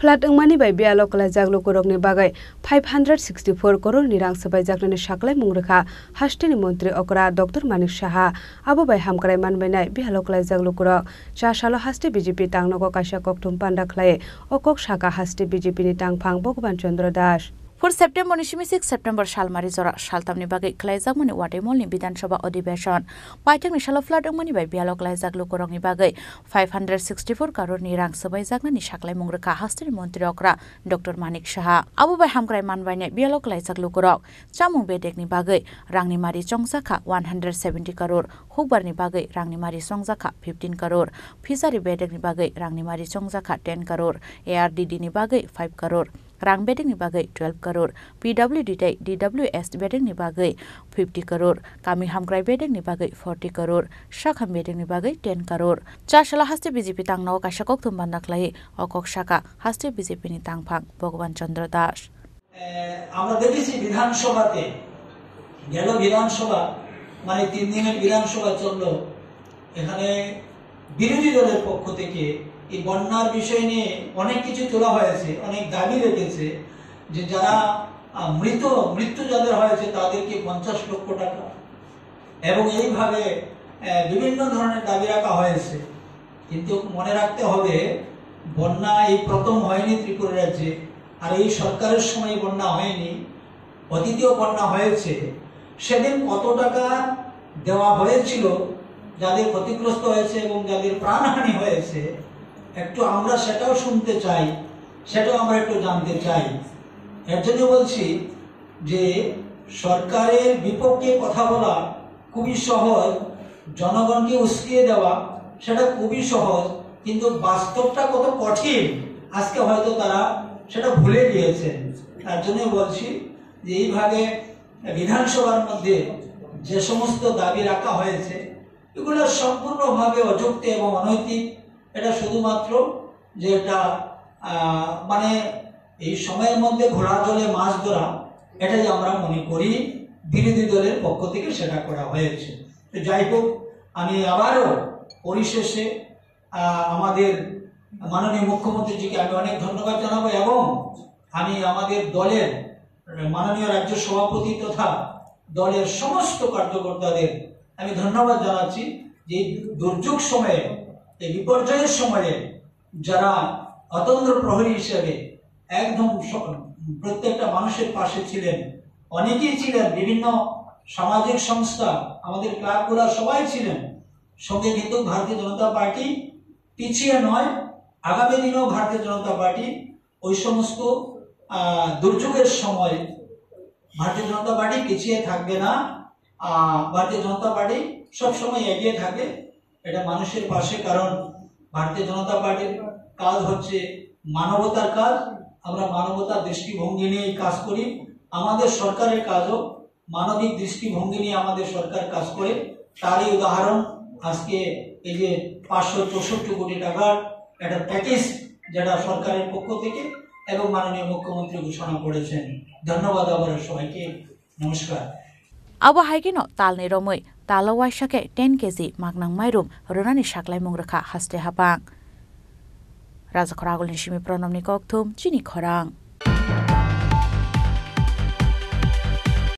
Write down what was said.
Flat अंगमानी bai bialo kalajak lokorokni bagai 564 crore ni rang sabaijaknani saklai mungrekha hasteni mantri okra Dr. Manik Saha abo bai hamkrai manbainai bialo kalajak lokorok chasalo haste BJP tangnogo kaisa kokthum panda khlai okok saka haste BJP ni tangphang Bhagwan Chandra Das 4 September ni 6 September salmari jora saltamni bagai khlaijak mani watemol ni Bidhan Sabha Adhibeshon paithakni salo flat mani bai bialo khlaijak lokorokni bagai 564 crore ni rang sabaijaknani saklai mungrekha hasteni mantri okra Dr. Manik Saha abo bai hamkrai manbainai bialo khlaijak lokorok chamung bedekni bagai rangni mari chongjakha 170 crore hukbarni bagai rangni mari chongjakha 15 crore fishery bedekni bagai rangni mari chongjakha 10 crore ARDD ni bagai 5 crore rang bedeng ni bagai 12 crore PWD tai DWS bedeng ni bagai 50 crore kami hamkrai bedeng ni bagai 40 crore shakham bedeng ni bagai 10 crore chasala haste BJP tangno kaisa kokthum bandaklai okok shaka haste BJP ni tangphang Bhagwan Chandra Das আমরা দেখেছি বিধানসভাতে গেল বিধানসভা মানে 3 দিনের বিধানসভা চললো এখানে বিরোধী দলের পক্ষ থেকে এই বন্যার বিষয় নিয়ে অনেক কিছু তোলা হয়েছে অনেক দাবি রেখেছে যে যারা মৃত্যু যাদের হয়েছে তাদেরকে 50 লক্ষ টাকা এবং এইভাবে বিভিন্ন ধরনের দাবি রাখা হয়েছে কিন্তু মনে রাখতে হবে বন্যা এই প্রথম হয়নি ত্রিপুরা রাজ্যে আর এই সরকারের সময় বন্যা হয়নি অতীতেও বন্যা হয়েছে সেদিন কত টাকা দেওয়া হয়েছিল যাদের ক্ষতিগ্রস্ত হয়েছে এবং যাদের প্রাণহানি হয়েছে একটু আমরা সেটাও শুনতে চাই সেটাও আমরা একটু জানতে চাই এর জন্য বলছি যে সরকারের বিপক্ষে কথা বলা খুবই সহজ জনগণকে উস্কিয়ে দেওয়া সেটা খুবই সহজ কিন্তু বাস্তবটা কত কঠিন আজকে হয়তো তারা সেটা ভুলে গিয়েছেন তার জন্য বলছি যে এইভাবে বিধানসভার মধ্যে যে সমস্ত দাবি রাখা হয়েছে এগুলো সম্পূর্ণভাবে অযৌক্তিক এবং অনৈতিক এটা শুধুমাত্র যে এটা মানে এই সময়ের মধ্যে ঘোড়া জলে মাছ ধরা এটাই আমরা মনে করি বিরোধী দলের পক্ষ থেকে সেটা করা হয়েছে যাই হোক আমি আবারও পরিশেষে আমাদের মাননীয় মুখ্যমন্ত্রীজিকে আমি অনেক ধন্যবাদ জানাবো এবং আমি আমাদের দলের মাননীয় রাজ্য সভাপতি তথা দলের সমস্ত কার্যকর্তাদের আমি ধন্যবাদ জানাচ্ছি যে দুর্যোগ সময়ে এই বিপর্যয়ের সময়ে যারা অতন্দ্র প্রহরী হিসেবে একদম প্রত্যেকটা মানুষের পাশে ছিলেন অনেকেই ছিলেন বিভিন্ন সামাজিক সংস্থা আমাদের ক্লাবগুলো সবাই ছিলেন সঙ্গে কিন্তু ভারতীয় জনতা পার্টি পিছিয়ে নয় আগামী দিনেও ভারতীয় জনতা পার্টি ওই সমস্ত দুর্যোগের সময় ভারতীয় জনতা পার্টি পিছিয়ে থাকবে না ভারতীয় জনতা পার্টি সবসময় এগিয়ে থাকবে এটা মানুষের পাশে কারণ ভারতীয় জনতা পার্টির কাজ হচ্ছে মানবতার কাজ আমরা মানবতার দৃষ্টিভঙ্গি নিয়ে কাজ করি আমাদের সরকারের কাজও মানবিক দৃষ্টিভঙ্গি নিয়ে আমাদের সরকার কাজ করে তারই উদাহরণ আজকে এই যে 564 কোটি টাকার একটা প্যাকেজ যেটা সরকারের পক্ষ থেকে এবং মাননীয় মুখ্যমন্ত্রী ঘোষণা করেছেন ধন্যবাদ আবার সবাইকে নমস্কার abo haikino talni romoi talawai shake 10 kg magnang mairum ronani saklai mungrekha haste hapang Raja Khoragul ni simi pronomni kokthum chini khorang